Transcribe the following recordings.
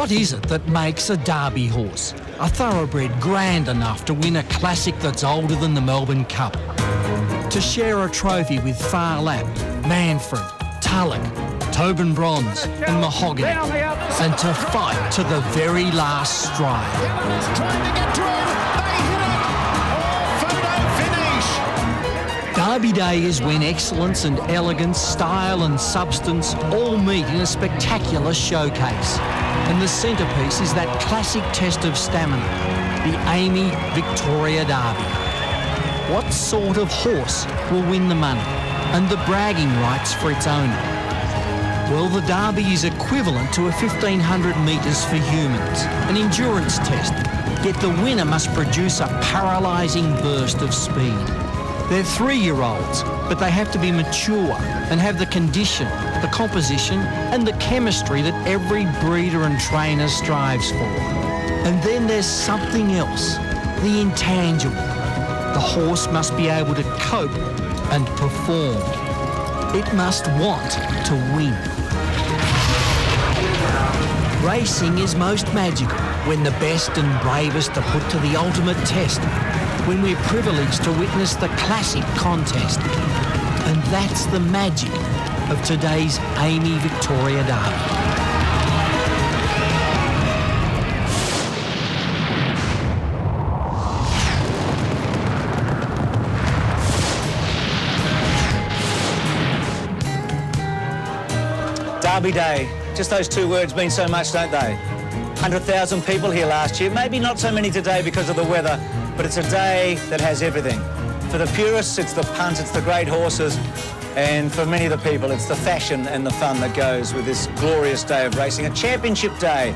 What is it that makes a Derby horse, a thoroughbred grand enough to win a classic that's older than the Melbourne Cup? To share a trophy with Far Lap, Manfred, Tulloch, Tobin Bronze and Mahogany, and to fight to the very last stride. Derby Day is when excellence and elegance, style and substance all meet in a spectacular showcase. And the centrepiece is that classic test of stamina, the Amy Victoria Derby. What sort of horse will win the money and the bragging rights for its owner? Well, the Derby is equivalent to a 1,500 metres for humans, an endurance test, yet the winner must produce a paralysing burst of speed. They're 3-year-olds, but they have to be mature and have the condition, the composition and the chemistry that every breeder and trainer strives for. And then there's something else, the intangible. The horse must be able to cope and perform. It must want to win. Racing is most magical when the best and bravest are put to the ultimate test, when we're privileged to witness the classic contest. And that's the magic of today's Amy Victoria Derby. Derby Day, just those two words mean so much, don't they? 100,000 people here last year, maybe not so many today because of the weather, but it's a day that has everything. For the purists, it's the punt, it's the great horses, and for many of the people, it's the fashion and the fun that goes with this glorious day of racing. A championship day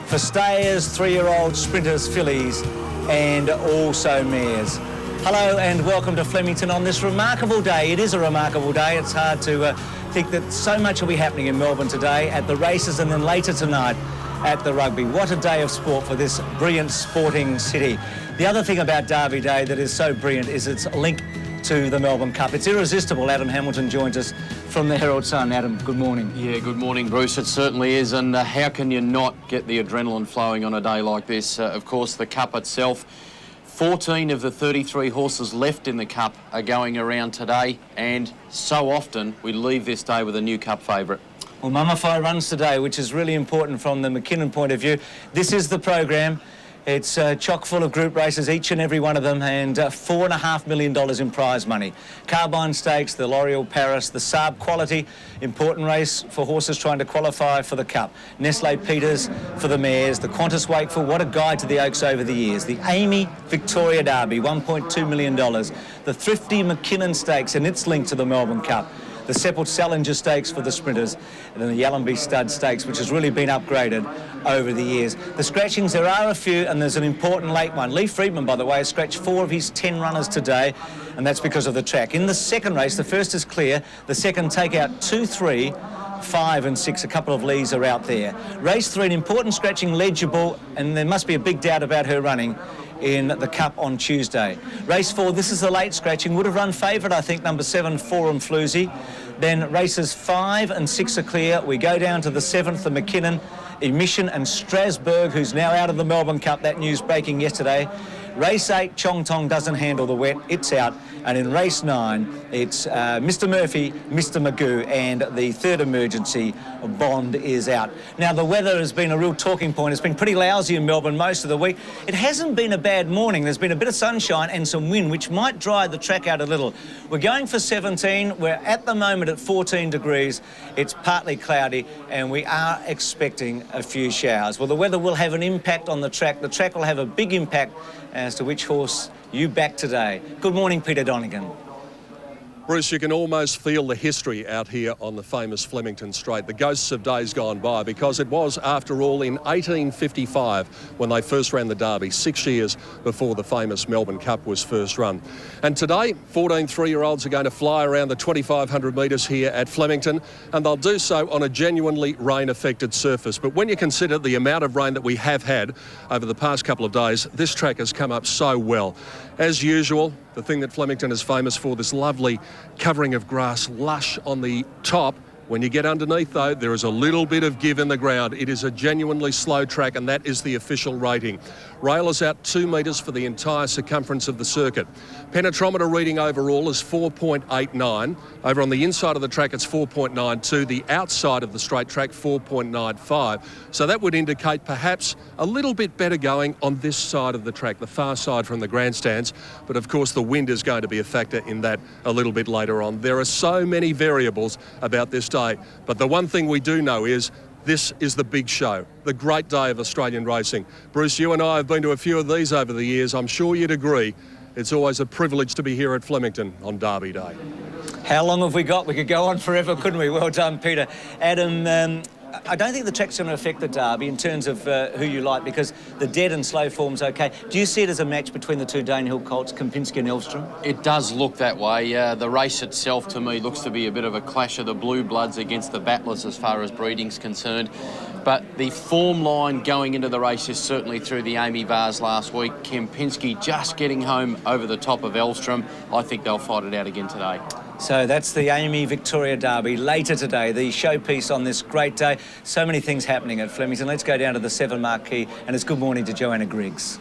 for stayers, 3-year-olds, sprinters, fillies, and also mares. Hello and welcome to Flemington on this remarkable day. It is a remarkable day. It's hard to think that so much will be happening in Melbourne today at the races and then later tonight at the rugby. What a day of sport for this brilliant sporting city. The other thing about Derby Day that is so brilliant is its link to the Melbourne Cup. It's irresistible. Adam Hamilton joins us from the Herald Sun. Adam, good morning. Yeah, good morning, Bruce. It certainly is. And how can you not get the adrenaline flowing on a day like this? Of course, the Cup itself, 14 of the 33 horses left in the Cup are going around today, and so often we leave this day with a new Cup favourite. Well, Mummify runs today, which is really important from the McKinnon point of view. This is the program. It's chock full of group races, each and every one of them, and $4.5 million in prize money. Carbine Stakes, the L'Oreal Paris, the Saab Quality, important race for horses trying to qualify for the Cup. Nestle Peters for the mares, the Qantas Wakeful, what a guide to the Oaks over the years. The Amy Victoria Derby, $1.2 million. The Thrifty McKinnon Stakes and its link to the Melbourne Cup. The Seppelt Salinger Stakes for the sprinters, and then the Yallumby Stud Stakes, which has really been upgraded over the years. The scratchings, there are a few, and there's an important late one. Lee Friedman, by the way, has scratched 4 of his 10 runners today, and that's because of the track. In the second race, the first is clear. The second take out 2, 3, 5 and 6. A couple of Lees are out there. Race 3, an important scratching, Legible, and there must be a big doubt about her running in the Cup on Tuesday. Race 4, this is the late scratching, would have run favourite, I think, number 7, Forum Floozy. Then races 5 and 6 are clear. We go down to the 7th, the McKinnon, Emission and Strasbourg, who's now out of the Melbourne Cup. That news breaking yesterday. Race 8, Chong Tong doesn't handle the wet. It's out. And in race 9, it's Mr. Murphy, Mr. Magoo, and the third emergency, Bond, is out. Now, the weather has been a real talking point. It's been pretty lousy in Melbourne most of the week. It hasn't been a bad morning. There's been a bit of sunshine and some wind, which might dry the track out a little. We're going for 17. We're at the moment at 14 degrees. It's partly cloudy, and we are expecting a few showers. Well, the weather will have an impact on the track. The track will have a big impact as to which horse you back today. Good morning, Peter Donegan. Bruce, you can almost feel the history out here on the famous Flemington Straight, the ghosts of days gone by, because it was, after all, in 1855 when they first ran the Derby, 6 years before the famous Melbourne Cup was first run. And today, 14 3-year-olds are going to fly around the 2,500 metres here at Flemington, and they'll do so on a genuinely rain-affected surface. But when you consider the amount of rain that we have had over the past couple of days, this track has come up so well. As usual, the thing that Flemington is famous for, this lovely covering of grass, lush on the top When you get underneath, though, there is a little bit of give in the ground. It is a genuinely slow track, and that is the official rating. Rail is out 2 metres for the entire circumference of the circuit. Penetrometer reading overall is 4.89. Over on the inside of the track, it's 4.92. The outside of the straight track, 4.95. So that would indicate perhaps a little bit better going on this side of the track, the far side from the grandstands. But of course, the wind is going to be a factor in that a little bit later on. There are so many variables about this day, but the one thing we do know is this is the big show, the great day of Australian racing. Bruce, you and I have been to a few of these over the years. I'm sure you'd agree it's always a privilege to be here at Flemington on Derby Day. How long have we got? We could go on forever, couldn't we? Well done, Peter. Adam, I don't think the track's going to affect the Derby in terms of who you like, because the dead and slow form's okay. Do you see it as a match between the two Danehill colts, Kempinski and Elvstrom? It does look that way. The race itself, to me, looks to be a bit of a clash of the blue bloods against the battlers as far as breeding's concerned. But the form line going into the race is certainly through the Amy Bars last week. Kempinski just getting home over the top of Elvstrom. I think they'll fight it out again today. So that's the Amy Victoria Derby later today, the showpiece on this great day. So many things happening at Flemington. Let's go down to the 7 Marquee, and it's good morning to Joanna Griggs.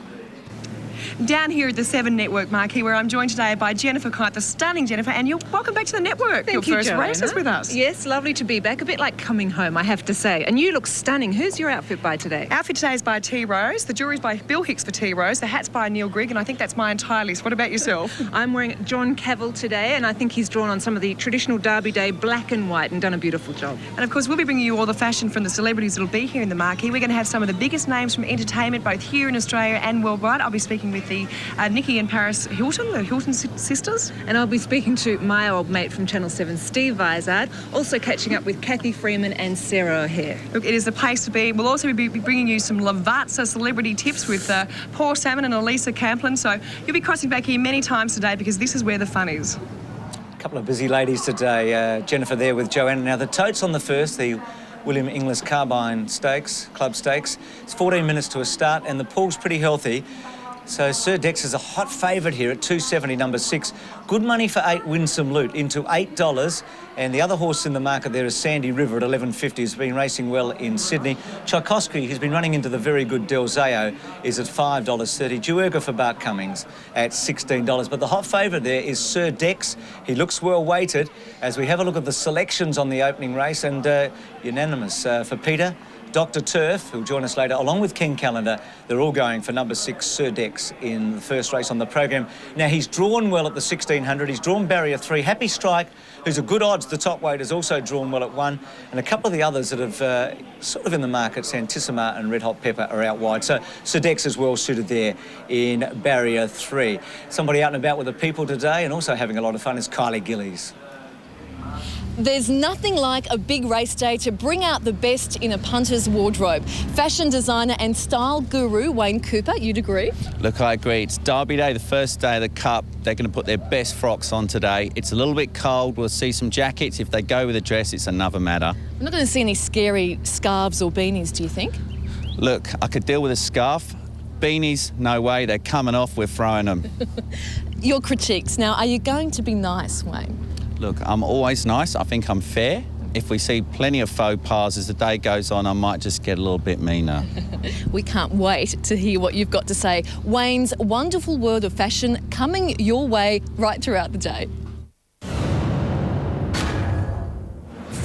Down here at the 7 Network Marquee, where I'm joined today by Jennifer Kite, the stunning Jennifer, and you're welcome back to the network. Thank your you, first Joanna. races with us. Yes, lovely to be back. A bit like coming home, I have to say. And you look stunning. Who's your outfit by today? Outfit today is by T Rose, the jewellery's by Bill Hicks for T Rose, the hat's by Neil Grigg, and I think that's my entire list. What about yourself? I'm wearing John Cavill today, and I think he's drawn on some of the traditional Derby Day black and white and done a beautiful job. And of course, we'll be bringing you all the fashion from the celebrities that'll be here in the Marquee. We're going to have some of the biggest names from entertainment, both here in Australia and worldwide. I'll be speaking with the Nikki and Paris Hilton, the Hilton sisters. And I'll be speaking to my old mate from Channel 7, Steve Vizard, also catching up with Kathy Freeman and Sarah O'Hare. Look, it is the place to be. We'll also be bringing you some Lavazza celebrity tips with Paul Salmon and Elisa Camplin. So you'll be crossing back here many times today, because this is where the fun is. A couple of busy ladies today. Jennifer there with Joanna. Now, the totes on the first, the William Inglis Carbine Stakes, Club Stakes. It's 14 minutes to a start, and the pool's pretty healthy. So Sir Dex is a hot favourite here at 270, number 6. Good money for 8, Win Some Loot, into $8. And the other horse in the market there is Sandy River at 11.50. Has been racing well in Sydney. Tchaikovsky, who's been running into the very good Del Zao, is at $5.30. Duerga for Bart Cummings at $16. But the hot favourite there is Sir Dex. He looks well weighted as we have a look at the selections on the opening race, and unanimous for Peter. Dr. Turf, who'll join us later, along with King Calendar, they're all going for number 6, Sir Dex, in the first race on the program. Now, he's drawn well at the 1600. He's drawn barrier 3. Happy Strike, who's a good odds, the top weight, is also drawn well at 1. And a couple of the others that have sort of in the market, Santissima and Red Hot Pepper, are out wide. So Sir Dex is well suited there in barrier 3. Somebody out and about with the people today and also having a lot of fun is Kylie Gillies. There's nothing like a big race day to bring out the best in a punter's wardrobe. Fashion designer and style guru Wayne Cooper, you'd agree? Look, I agree. It's Derby Day, the first day of the Cup. They're going to put their best frocks on today. It's a little bit cold. We'll see some jackets. If they go with a dress, it's another matter. We're not going to see any scary scarves or beanies, do you think? Look, I could deal with a scarf. Beanies, no way. They're coming off. We're throwing them. Your critiques. Now, are you going to be nice, Wayne? Look, I'm always nice. I think I'm fair. If we see plenty of faux pas as the day goes on, I might just get a little bit meaner. We can't wait to hear what you've got to say. Wayne's wonderful world of fashion coming your way right throughout the day.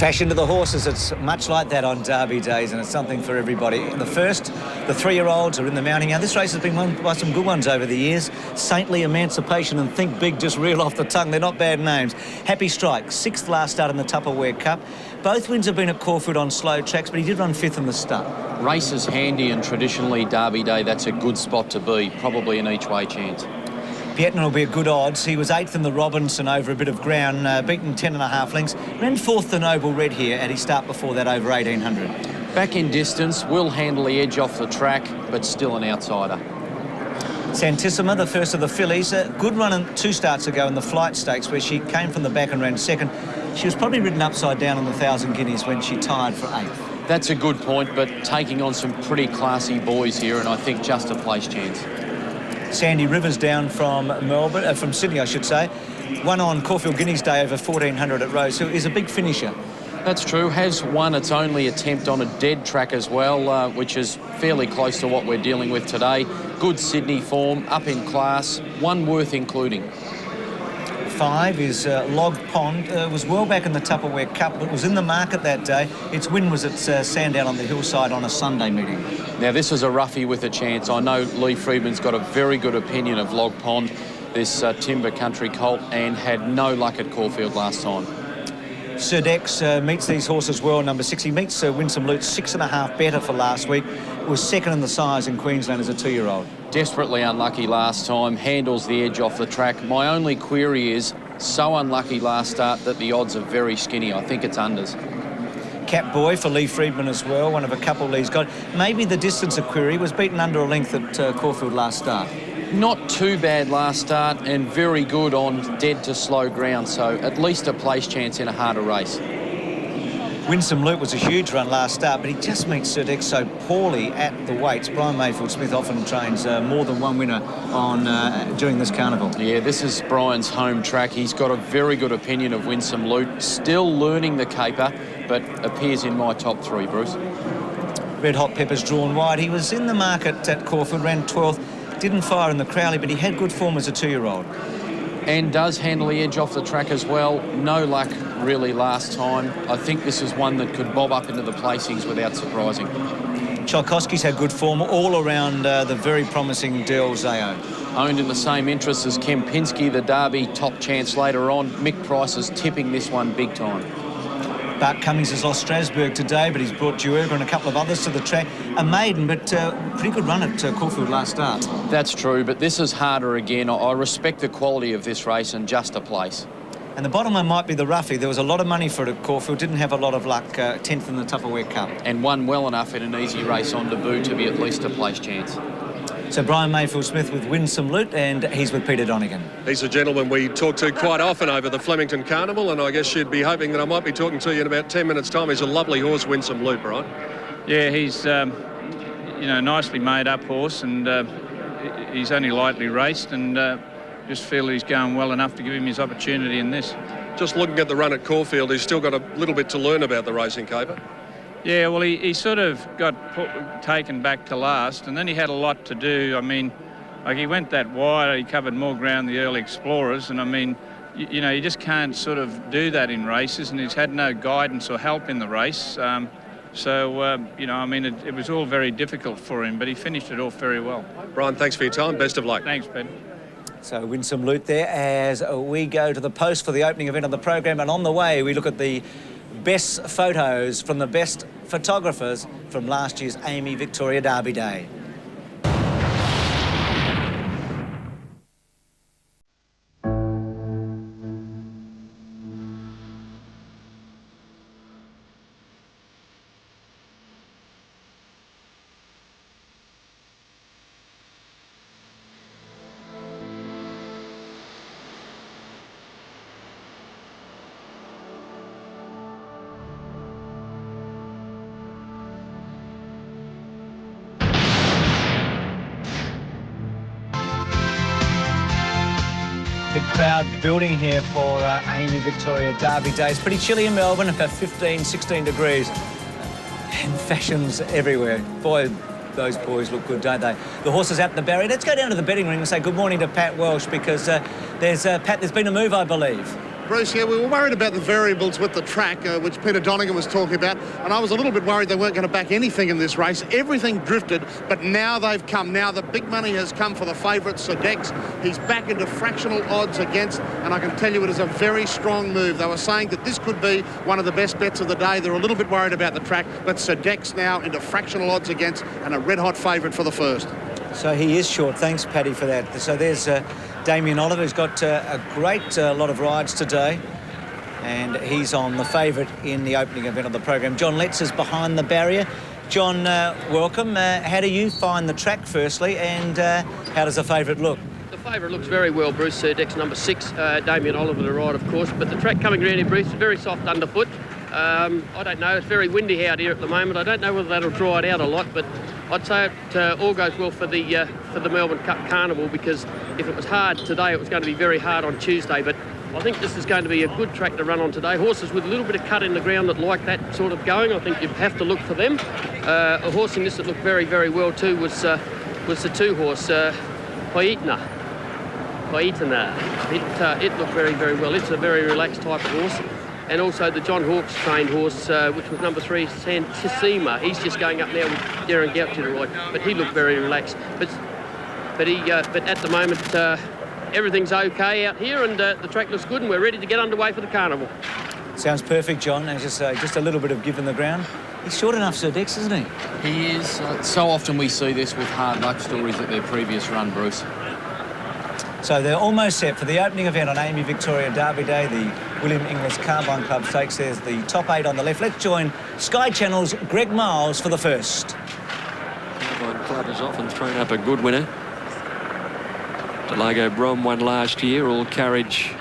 Fashion to the horses, it's much like that on Derby days, and it's something for everybody. The first, the 3-year-olds are in the mounting. Now, this race has been won by some good ones over the years. Saintly, Emancipation and Think Big just reel off the tongue. They're not bad names. Happy Strike, 6th last start in the Tupperware Cup. Both wins have been at Caulfield on slow tracks, but he did run 5th in the start. Race is handy, and traditionally Derby Day, that's a good spot to be, probably an each-way chance. Pietnon will be a good odds. He was 8th in the Robinson over a bit of ground, beaten 10.5 lengths. Ran 4th the Noble Red here at his start before that over 1800. Back in distance, will handle the edge off the track, but still an outsider. Santissima, the first of the fillies, a good run 2 starts ago in the Flight Stakes, where she came from the back and ran 2nd. She was probably ridden upside down on the 1,000 guineas when she tied for 8th. That's a good point, but taking on some pretty classy boys here, and I think just a place chance. Sandy Rivers down from Melbourne, from Sydney, I should say. Won on Caulfield Guineas Day over 1,400 at Rose, who is a big finisher. That's true. Has won its only attempt on a dead track as well, which is fairly close to what we're dealing with today. Good Sydney form, up in class, one worth including. 5 is Log Pond. Was well back in the Tupperware Cup, but was in the market that day. Its win was at Sandown on the hillside on a Sunday meeting. Now, this is a roughie with a chance. I know Lee Friedman's got a very good opinion of Log Pond, this Timber Country colt, and had no luck at Caulfield last time. Sir Dex meets these horses well, number 6. He meets Winsome Lute 6.5 better for last week. Was second in the size in Queensland as a 2-year-old. Desperately unlucky last time, handles the edge off the track. My only query is, so unlucky last start that the odds are very skinny. I think it's unders. Cap Boy for Lee Friedman as well, one of a couple Lee's got. Maybe the distance of query, was beaten under a length at Caulfield last start. Not too bad last start and very good on dead to slow ground, so at least a place chance in a harder race. Winsome Lute was a huge run last start, but he just meets Sir Dex so poorly at the weights. Brian Mayfield-Smith often trains more than one winner on during this carnival. Yeah, this is Brian's home track. He's got a very good opinion of Winsome Lute. Still learning the caper, but appears in my top 3, Bruce. Red Hot Peppers drawn wide. He was in the market at Caulfield, ran 12th. Didn't fire in the Crowley, but he had good form as a 2-year-old. And does handle the edge off the track as well. No luck really last time. I think this is one that could bob up into the placings without surprising. Tchaikovsky's had good form all around the very promising Del Zao. Owned in the same interest as Kempinski, the Derby top chance later on. Mick Price is tipping this one big time. Bart Cummings has lost Strasbourg today, but he's brought Duerga and a couple of others to the track. A maiden, but pretty good run at Caulfield last start. That's true, but this is harder again. I respect the quality of this race and just a place. And the bottom one might be the roughie. There was a lot of money for it at Caulfield. Didn't have a lot of luck. 10th in the Tupperware Cup. And won well enough in an easy race on debut to be at least a place chance. So Brian Mayfield-Smith with Winsome Lute, and he's with Peter Donegan. He's a gentleman we talk to quite often over the Flemington Carnival, and I guess you'd be hoping that I might be talking to you in about 10 minutes' time. He's a lovely horse, Winsome Lute, right? Yeah, he's nicely made up horse, and he's only lightly raced, and just feel he's going well enough to give him his opportunity in this. Just looking at the run at Caulfield, he's still got a little bit to learn about the racing caper. Yeah, well, he sort of got taken back to last, and then he had a lot to do. I mean, like he went that wide, he covered more ground than the early explorers, and I mean, you know, you just can't sort of do that in races, and he's had no guidance or help in the race. You know, I mean, it was all very difficult for him, but he finished it off very well. Brian, thanks for your time. Best of luck. Thanks, Ben. So Winsome Lute there as we go to the post for the opening event of the program, and on the way we look at the best photos from the best photographers from last year's Amy Victoria Derby Day. Big crowd building here for Amy Victoria Derby Day. It's pretty chilly in Melbourne, about 15, 16 degrees. And fashions everywhere. Boy, those boys look good, don't they? The horses out in the barrier. Let's go down to the betting ring and say good morning to Pat Welsh, because there's been a move, I believe. Bruce, yeah, we were worried about the variables with the track, which Peter Donegan was talking about, and I was a little bit worried they weren't going to back anything in this race. Everything drifted, but now they've come. Now the big money has come for the favourite, Sir Dex. He's back into fractional odds against, and I can tell you it is a very strong move. They were saying that this could be one of the best bets of the day. They're a little bit worried about the track, but Sir Dex now into fractional odds against, and a red-hot favourite for the first. So he is short. Thanks, Paddy, for that. So there's Damien Oliver, who's got a great lot of rides today, and he's on the favourite in the opening event of the program. John Letts is behind the barrier. John, welcome. How do you find the track, firstly, and how does the favourite look? The favourite looks very well, Bruce. Sir Dex number 6, Damien Oliver to ride, of course, but the track coming around here, Bruce, is very soft underfoot. I don't know, it's very windy out here at the moment. I don't know whether that'll dry it out a lot, but I'd say it all goes well for the Melbourne Cup Carnival, because if it was hard today, it was going to be very hard on Tuesday. But I think this is going to be a good track to run on today. Horses with a little bit of cut in the ground that like that sort of going, I think you have to look for them. A horse in this that looked very, very well too was the 2-horse, Paitna. It looked very, very well. It's a very relaxed type of horse. And also the John Hawkes trained horse, which was number 3, Santissima. He's just going up now with Darren Gout to the right, but he looked very relaxed. But at the moment, everything's okay out here, and the track looks good, and we're ready to get underway for the carnival. Sounds perfect, John. And just a little bit of give in the ground. He's short enough, Sir Dex, isn't he? He is. So often we see this with hard luck stories at their previous run, Bruce. So they're almost set for the opening event on Amy Victoria Derby Day, the William Inglis Carbine Club Stakes. There's the top 8 on the left. Let's join Sky Channel's Greg Miles for the first. Carbine Club has often thrown up a good winner. Delago Brom won last year. All Courage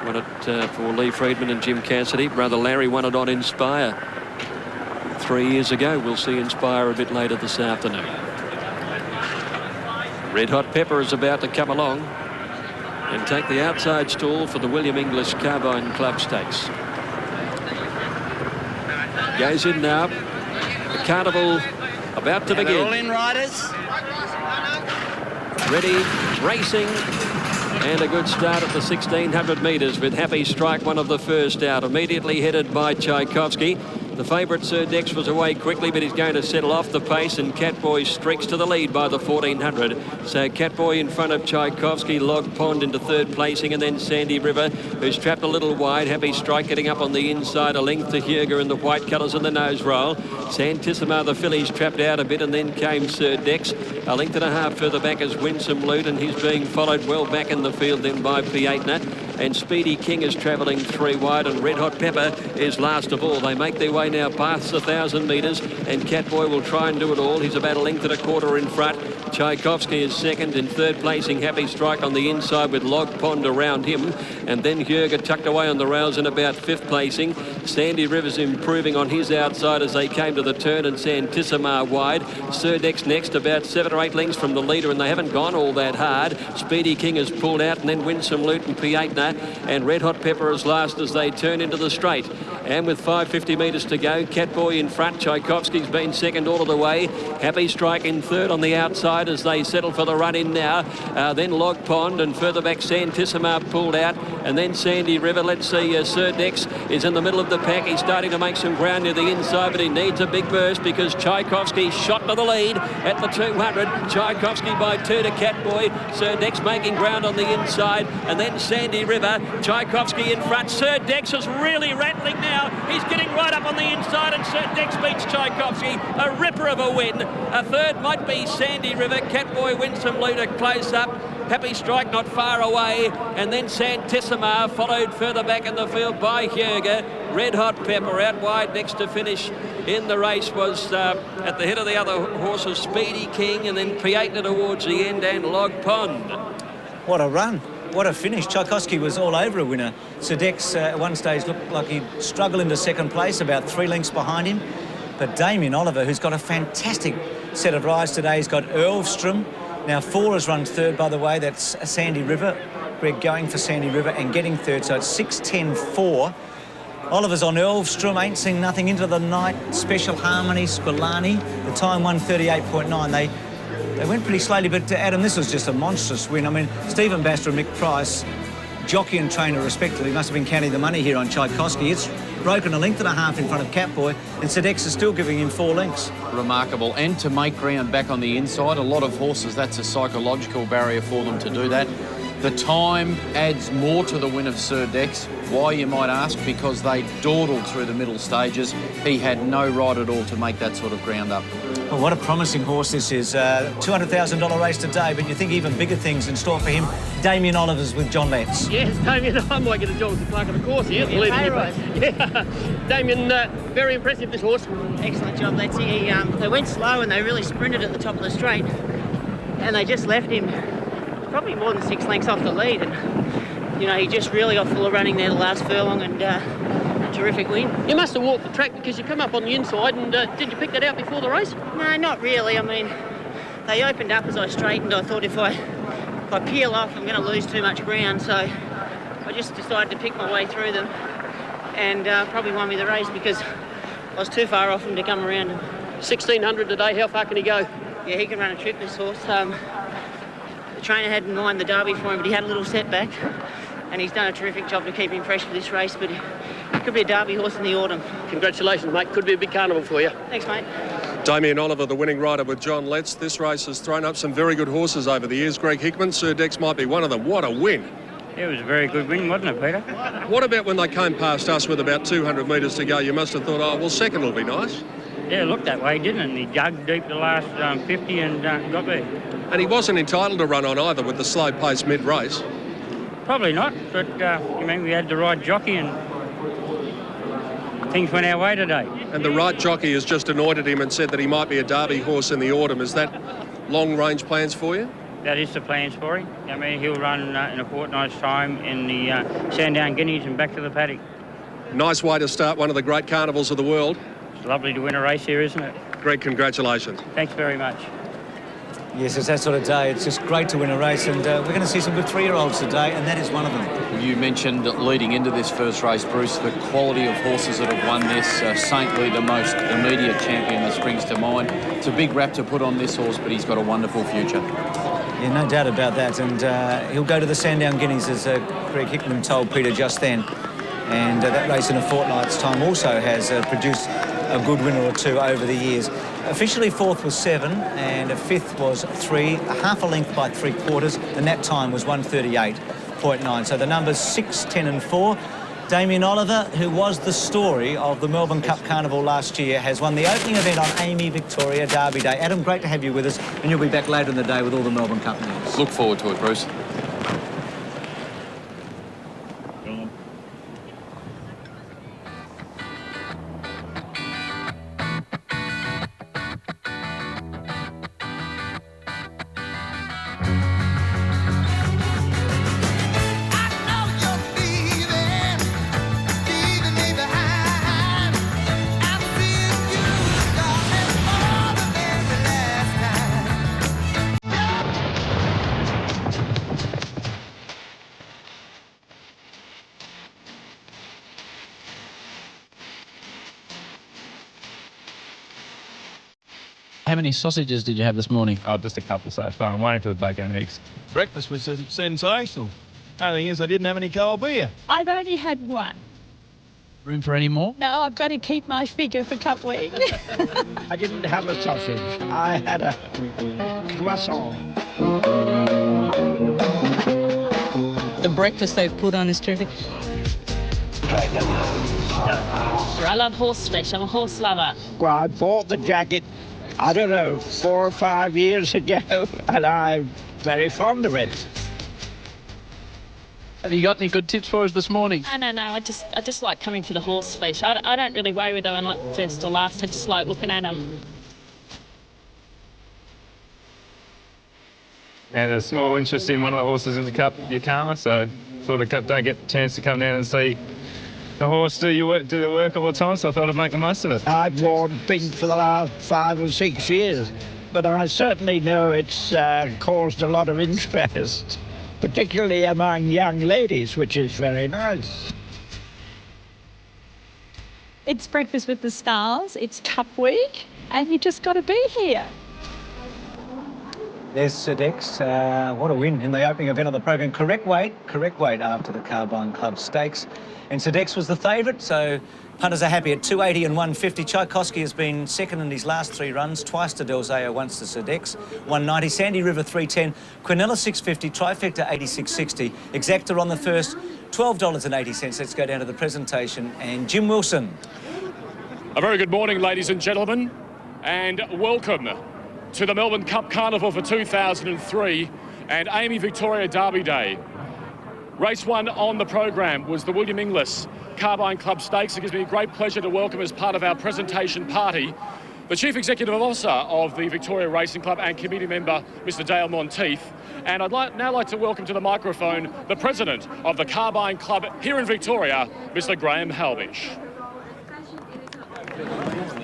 won it for Lee Friedman and Jim Cassidy. Brother Larry won it on Inspire 3 years ago. We'll see Inspire a bit later this afternoon. Red Hot Pepper is about to come along and take the outside stall for the William Inglis Carbine Club Stakes. Goes in now. The carnival about to begin. All in, riders. Ready, racing, and a good start at the 1,600 metres with Happy Strike, one of the first out, immediately headed by Tchaikovsky. The favourite Sir Dex was away quickly, but he's going to settle off the pace, and Catboy streaks to the lead by the 1,400. So Catboy in front of Tchaikovsky, Log Pond into third placing, and then Sandy River, who's trapped a little wide. Happy Strike getting up on the inside, a length to Huger in the white colours and the nose roll. Santissima, the fillies, trapped out a bit, and then came Sir Dex. A length and a half further back is Winsome Loot, and he's being followed well back in the field then by Piatna. And Speedy King is travelling 3 wide, and Red Hot Pepper is last of all. They make their way now past 1,000 metres, and Catboy will try and do it all. He's about a length and a quarter in front. Tchaikovsky is second. In third placing, Happy Strike on the inside with Log Pond around him, and then Huger tucked away on the rails in about 5th placing. Sandy Rivers improving on his outside as they came to the turn, and Santissima wide. Sir Dex next, about 7 or 8 lengths from the leader, and they haven't gone all that hard. Speedy King has pulled out, and then Winsome Loot and Piatna, and Red Hot Pepper is last as they turn into the straight. And with 550 metres to go, Catboy in front. Tchaikovsky's been second all of the way. Happy Strike in third on the outside as they settle for the run in now. Then Log Pond, and further back Santissima pulled out, and then Sandy River. Let's see, Sir Dex is in the middle of the pack. He's starting to make some ground near the inside, but he needs a big burst because Tchaikovsky shot to the lead at the 200. Tchaikovsky by 2 to Catboy. Sir Dex making ground on the inside, and then Sandy River. Tchaikovsky in front. Sir Dex is really rattling now. He's getting right up on the inside, and Sir Dex beats Tchaikovsky. A ripper of a win. A third might be Sandy River. Catboy, Winsome Loot close up. Happy Strike not far away, and then Santissima followed further back in the field by Huger. Red Hot Pepper out wide next to finish in the race was at the head of the other horses, Speedy King, and then Piatna towards the end, and Log Pond. What a run. What a finish. Tchaikovsky was all over a winner. Sir Dex at one stage looked like he'd struggle into second place, about 3 lengths behind him. But Damien Oliver, who's got a fantastic set of rides today, he's got Earlstrom. Now 4 has run third, by the way. That's Sandy River. Greg going for Sandy River and getting third, so it's 6:10.4. Oliver's on Earlstrom, Ain't Seen Nothing, Into the Night, Special Harmony, Squilani. The time 1:38.9. They went pretty slowly, but Adam, this was just a monstrous win. I mean, Stephen Baxter and Mick Price, jockey and trainer respectively, must have been counting the money here on Tchaikovsky. It's broken a length and a half in front of Catboy, and Sir Dex is still giving him 4 lengths. Remarkable. And to make ground back on the inside, a lot of horses, that's a psychological barrier for them to do that. The time adds more to the win of Sir Dex. Why, you might ask? Because they dawdled through the middle stages. He had no right at all to make that sort of ground up. Well, what a promising horse this is. $200,000 race today, but you think even bigger things in store for him. Damien Oliver's with John Letts. Yes, Damien, I might get a job as the clerk of the course here. Believe me. Yeah. Damien, very impressive, this horse. Excellent job, Lettsy. They went slow and they really sprinted at the top of the straight, and they just left him probably more than 6 lengths off the lead, and you know, he just really got full of running there the last furlong, and a terrific win. You must have walked the track because you come up on the inside, and did you pick that out before the race? No, not really. I mean, they opened up as I straightened. I thought if I peel off, I'm going to lose too much ground, so I just decided to pick my way through them and probably won me the race because I was too far off him to come around him. 1600 today, how far can he go? Yeah, he can run a trip, this horse. The trainer had in mind the Derby for him, but he had a little setback, and he's done a terrific job to keep him fresh for this race, but he could be a Derby horse in the autumn. Congratulations, mate. Could be a big carnival for you. Thanks, mate. Damien Oliver, the winning rider with John Letts. This race has thrown up some very good horses over the years. Greg Hickman, Sir Dex might be one of them. What a win. It was a very good win, wasn't it, Peter? What about when they came past us with about 200 metres to go? You must have thought, oh, well, second will be nice. Yeah, it looked that way, didn't it? And he dug deep the last 50 and got there. And he wasn't entitled to run on either with the slow pace mid-race. Probably not, but I mean, we had the right jockey and things went our way today. And the right jockey has just anointed him and said that he might be a Derby horse in the autumn. Is that long-range plans for you? That is the plans for him. I mean, he'll run in a fortnight's time in the Sandown Guineas and back to the paddock. Nice way to start one of the great carnivals of the world. It's lovely to win a race here, isn't it? Greg, congratulations. Thanks very much. Yes, it's that sort of day. It's just great to win a race, and we're going to see some good 3-year-olds today, and that is one of them. You mentioned leading into this first race, Bruce, the quality of horses that have won this. Saintly, the most immediate champion that springs to mind. It's a big rap to put on this horse, but he's got a wonderful future. Yeah, no doubt about that, and he'll go to the Sandown Guineas, as Greg Hickman told Peter just then. And that race in a fortnight's time also has produced a good winner or two over the years. Officially fourth was 7 and fifth was 3, half a length by 3/4, and that time was 1:38.9. So the numbers 6, 10 and 4. Damien Oliver, who was the story of the Melbourne Cup Carnival last year, has won the opening event on Amy Victoria Derby Day. Adam, great to have you with us, and you'll be back later in the day with all the Melbourne Cup news. Look forward to it, Bruce. How many sausages did you have this morning? Oh, just a couple so far. I'm waiting for the bacon and eggs. Breakfast was sensational. Only thing is I didn't have any cold beer. I've only had one. Room for any more? No, I've got to keep my figure for a couple of weeks. I didn't have a sausage. I had a croissant. The breakfast they've put on is terrific. I love horse flesh. I'm a horse lover. Well, I bought the jacket, I don't know, 4 or 5 years ago, and I'm very fond of it. Have you got any good tips for us this morning? No. I just like coming to the horse flesh. I don't really worry whether I'm like first or last. I just like looking at them. And a small interest in one of the horses in the Cup, Yakama, so thought I don't get the chance to come down and see the horse do the work all the time, so I thought I'd make the most of it. I've worn pink for the last 5 or 6 years, but I certainly know it's caused a lot of interest, particularly among young ladies, which is very nice. It's breakfast with the stars. It's Cup Week, and you just got to be here. There's Sir Dex. What a win in the opening event of the program. Correct weight after the Carbine Club Stakes. And Sir Dex was the favourite, so punters are happy at 280 and 150. Tchaikovsky has been second in his last 3 runs, twice to Delzeo, once to Sir Dex. 190, Sandy River 310, Quinella 650, Trifecta 86.60, Exacta on the first, $12.80. Let's go down to the presentation. And Jim Wilson. A very good morning, ladies and gentlemen, and welcome to the Melbourne Cup Carnival for 2003 and Amy Victoria Derby Day. Race 1 on the program was the William Inglis Carbine Club Stakes. It gives me a great pleasure to welcome as part of our presentation party the Chief Executive Officer of the Victoria Racing Club and committee member, Mr. Dale Monteith. And I'd now like to welcome to the microphone the President of the Carbine Club here in Victoria, Mr. Graham Halbish.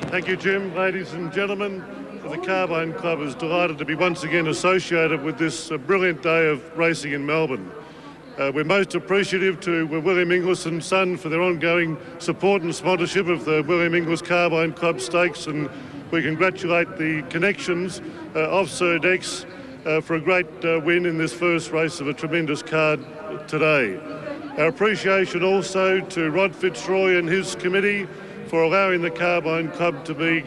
Thank you, Jim. Ladies and gentlemen, the Carbine Club is delighted to be once again associated with this brilliant day of racing in Melbourne. We're most appreciative to William Inglis and Son for their ongoing support and sponsorship of the William Inglis Carbine Club Stakes, and we congratulate the connections of Sir Dex for a great win in this first race of a tremendous card today. Our appreciation also to Rod Fitzroy and his committee for allowing the Carbine Club to be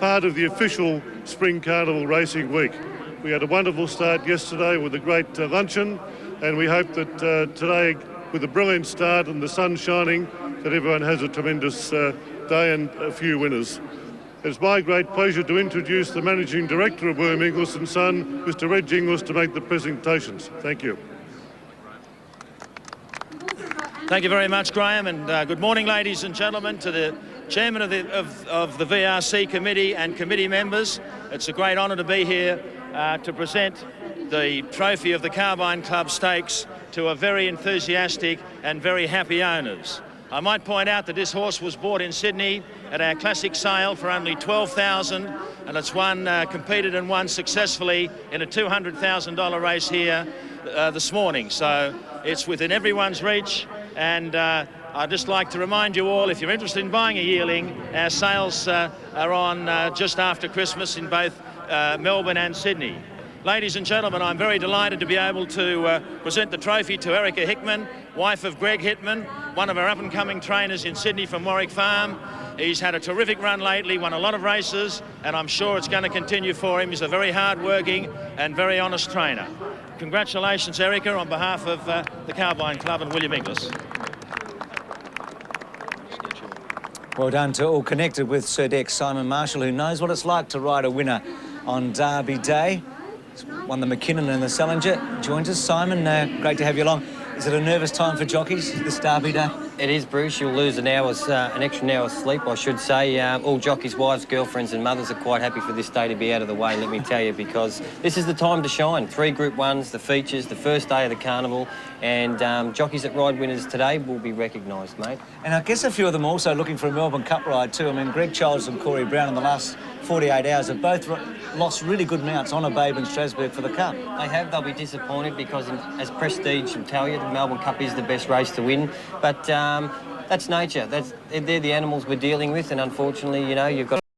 part of the official Spring Carnival Racing Week. We had a wonderful start yesterday with a great luncheon, and we hope that today, with a brilliant start and the sun shining, that everyone has a tremendous day and a few winners. It's my great pleasure to introduce the Managing Director of William Inglis and Son, Mr. Reg Inglis, to make the presentations. Thank you. Thank you very much, Graham, and good morning, ladies and gentlemen, to the Chairman of the VRC Committee and committee members. It's a great honour to be here to present the trophy of the Carbine Club Stakes to a very enthusiastic and very happy owners. I might point out that this horse was bought in Sydney at our classic sale for only $12,000, and it's competed and won successfully in a $200,000 race here this morning. So it's within everyone's reach, and I'd just like to remind you all, if you're interested in buying a yearling, our sales are on just after Christmas in both Melbourne and Sydney. Ladies and gentlemen, I'm very delighted to be able to present the trophy to Erica Hickman, wife of Greg Hickman, one of our up-and-coming trainers in Sydney from Warwick Farm. He's had a terrific run lately, won a lot of races, and I'm sure it's going to continue for him. He's a very hard-working and very honest trainer. Congratulations, Erica, on behalf of the Carbine Club and William Inglis. Well done to all connected with Sir Dex, Simon Marshall, who knows what it's like to ride a winner on Derby Day. He's won the McKinnon and the Salinger. Joins us, Simon. Great to have you along. Is it a nervous time for jockeys this Derby Day? It is, Bruce. You'll lose an extra hour's sleep, I should say. All jockeys' wives, girlfriends and mothers are quite happy for this day to be out of the way, let me tell you, because this is the time to shine. 3 Group 1s, the features, the first day of the carnival, and jockeys that ride winners today will be recognised, mate. And I guess a few of them also looking for a Melbourne Cup ride too. I mean, Greg Childs and Corey Brown in the last 48 hours have both lost really good mounts on a Babe and Strasbourg for the Cup. They have. They'll be disappointed because, as prestige will tell you, the Melbourne Cup is the best race to win. But that's nature. They're the animals we're dealing with, and unfortunately, you know, you've got